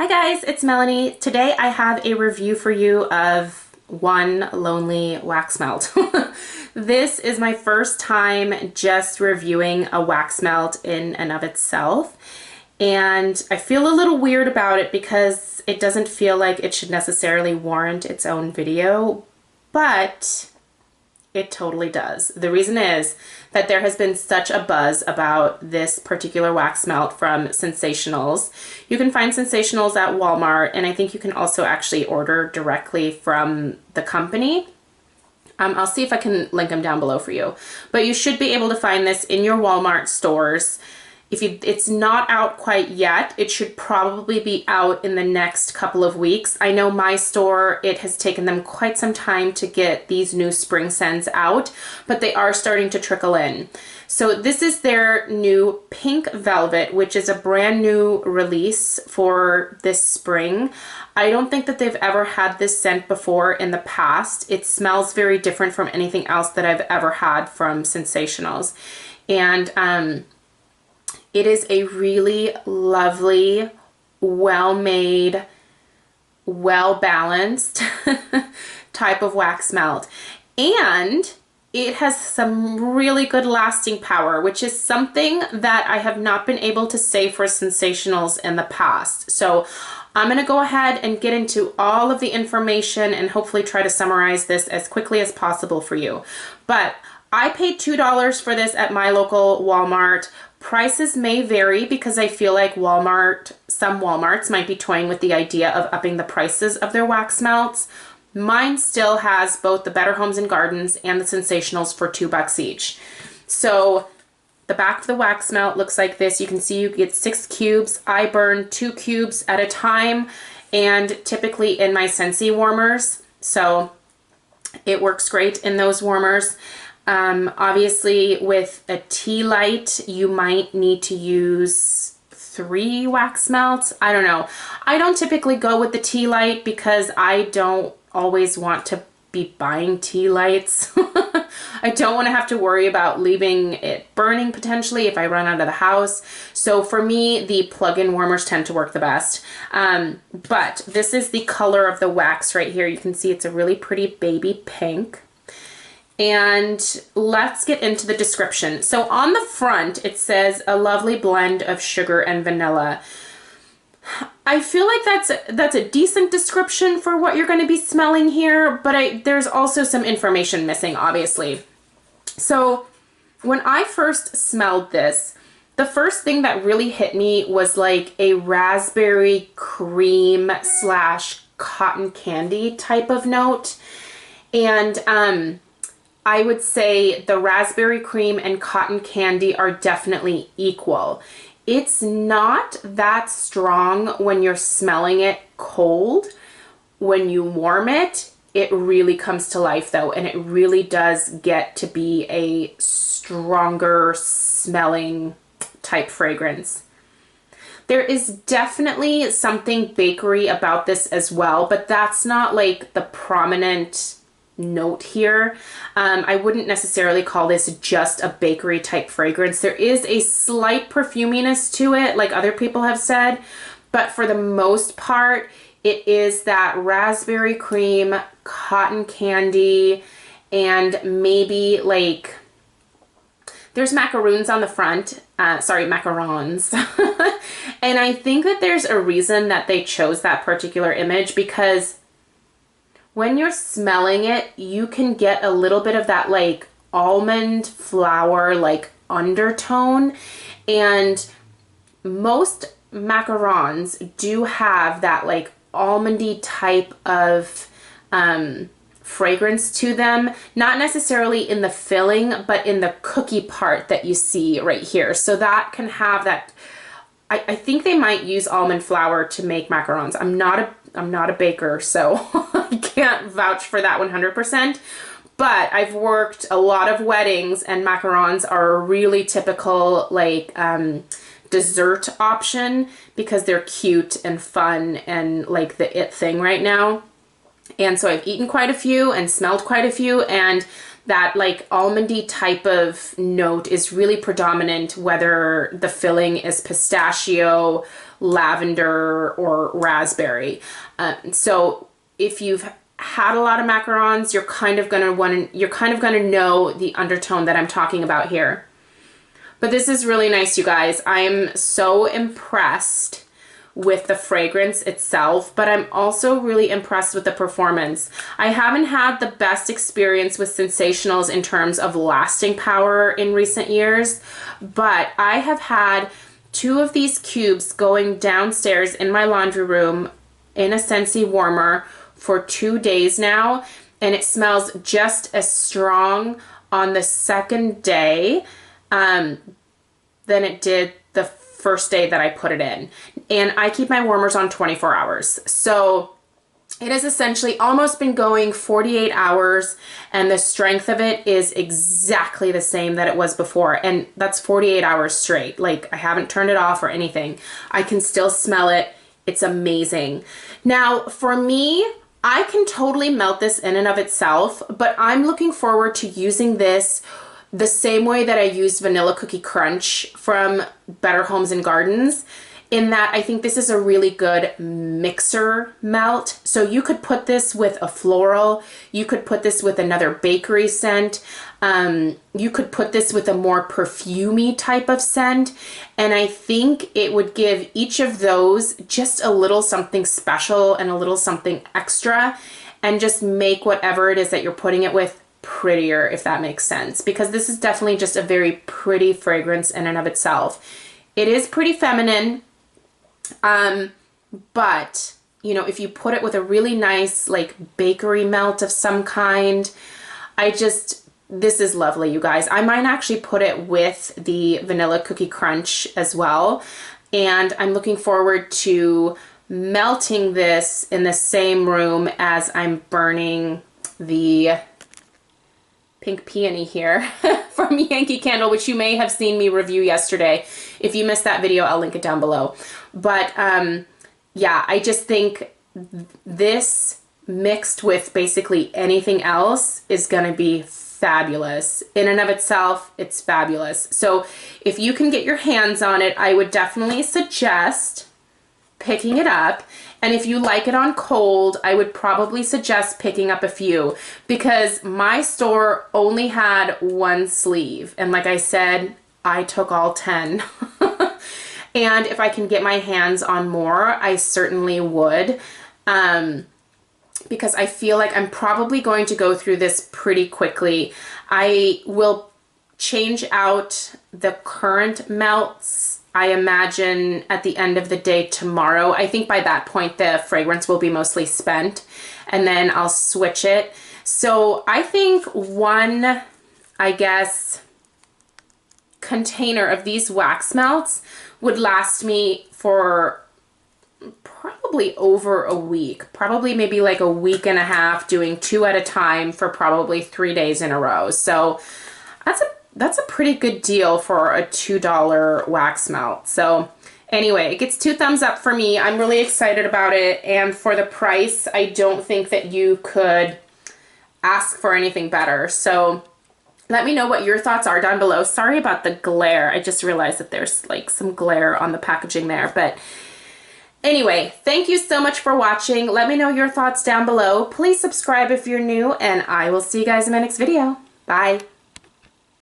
Hi guys, it's Melanie. Today I have a review for you of One Lonely Wax Melt. This is my first time just reviewing a wax melt in and of itself, and I feel a little weird about it because it doesn't feel like it should necessarily warrant its own video, but it totally does. The reason is that there has been such a buzz about this particular wax melt from ScentSationals. You can find ScentSationals at Walmart, and I think you can also actually order directly from the company. I'll see if I can link them down below for you. But you should be able to find this in your Walmart stores. It's not out quite yet, it should probably be out in the next couple of weeks. I know my store, it has taken them quite some time to get these new spring scents out, but they are starting to trickle in. So this is their new Pink Velvet, which is a brand new release for this spring. I don't think that they've ever had this scent before in the past. It smells very different from anything else that I've ever had from ScentSationals. And it is a really lovely, well-made, well-balanced type of wax melt. And it has some really good lasting power, which is something that I have not been able to say for ScentSationals in the past. So I'm going to go ahead and get into all of the information and hopefully try to summarize this as quickly as possible for you. But I paid $2 for this at my local Walmart. Prices may vary because I feel like some Walmarts might be toying with the idea of upping the prices of their wax melts. Mine still has both the Better Homes and Gardens and the ScentSationals for $2 each. So the back of the wax melt looks like this. You can see you get 6 cubes. I burn 2 cubes at a time, and typically in my Scentsy warmers. So it works great in those warmers. Obviously with a tea light, you might need to use 3 wax melts. I don't know. I don't typically go with the tea light because I don't always want to be buying tea lights. I don't want to have to worry about leaving it burning potentially if I run out of the house. So for me, the plug-in warmers tend to work the best. But this is the color of the wax right here. You can see it's a really pretty baby pink. And let's get into the description. So on the front, it says a lovely blend of sugar and vanilla. I feel like that's a decent description for what you're going to be smelling here, but there's also some information missing, obviously. So when I first smelled this, the first thing that really hit me was like a raspberry cream / cotton candy type of note. And I would say the raspberry cream and cotton candy are definitely equal. It's not that strong when you're smelling it cold. When you warm it, it really comes to life though, and it really does get to be a stronger smelling type fragrance. There is definitely something bakery about this as well, but that's not like the prominent note here. I wouldn't necessarily call this just a bakery type fragrance. There is a slight perfuminess to it, like other people have said, but for the most part, it is that raspberry cream, cotton candy, and maybe like there's macaroons on the front. Sorry, macarons. And I think that there's a reason that they chose that particular image, because when you're smelling it, you can get a little bit of that like almond flour like undertone, and most macarons do have that like almondy type of fragrance to them, not necessarily in the filling, but in the cookie part that you see right here. So that can have that. I think they might use almond flour to make macarons. I'm not a baker, so I can't vouch for that 100%. But I've worked a lot of weddings, and macarons are a really typical like dessert option because they're cute and fun and like the it thing right now. And so I've eaten quite a few and smelled quite a few, and that like almondy type of note is really predominant, whether the filling is pistachio, lavender or raspberry. So if you've had a lot of macarons, you're kind of gonna know the undertone that I'm talking about here. But this is really nice, you guys. I'm so impressed with the fragrance itself, but I'm also really impressed with the performance. I haven't had the best experience with ScentSationals in terms of lasting power in recent years, but I have had 2 of these cubes going downstairs in my laundry room in a Scentsy warmer for 2 days now, and it smells just as strong on the second day than it did the first day that I put it in. And I keep my warmers on 24 hours. So it has essentially almost been going 48 hours, and the strength of it is exactly the same that it was before. And that's 48 hours straight. Like, I haven't turned it off or anything. I can still smell it. It's amazing. Now, for me, I can totally melt this in and of itself, but I'm looking forward to using this the same way that I used Vanilla Cookie Crunch from Better Homes and Gardens, in that I think this is a really good mixer melt. So you could put this with a floral, you could put this with another bakery scent, you could put this with a more perfumey type of scent, and I think it would give each of those just a little something special and a little something extra, and just make whatever it is that you're putting it with prettier, if that makes sense, because this is definitely just a very pretty fragrance in and of itself. It is pretty feminine, but you know, if you put it with a really nice like bakery melt of some kind, this is lovely, you guys. I might actually put it with the Vanilla Cookie Crunch as well, and I'm looking forward to melting this in the same room as I'm burning the Pink Peony here from Yankee Candle, which you may have seen me review yesterday. If you missed that video, I'll link it down below. But yeah, I just think this mixed with basically anything else is going to be fabulous. In and of itself, it's fabulous. So if you can get your hands on it, I would definitely suggest picking it up. And if you like it on cold, I would probably suggest picking up a few, because my store only had 1 sleeve. And like I said, I took all 10. And if I can get my hands on more, I certainly would. Because I feel like I'm probably going to go through this pretty quickly. I will change out the current melts, I imagine, at the end of the day tomorrow. I think by that point the fragrance will be mostly spent, and then I'll switch it. So I think one, I guess, container of these wax melts would last me for probably over a week, probably maybe like a week and a half, doing 2 at a time for probably 3 days in a row. So that's a pretty good deal for a $2 wax melt. So anyway, it gets 2 thumbs up for me. I'm really excited about it, and for the price, I don't think that you could ask for anything better. So let me know what your thoughts are down below. Sorry about the glare. I just realized that there's like some glare on the packaging there, but anyway, thank you so much for watching. Let me know your thoughts down below. Please subscribe if you're new, and I will see you guys in my next video. Bye.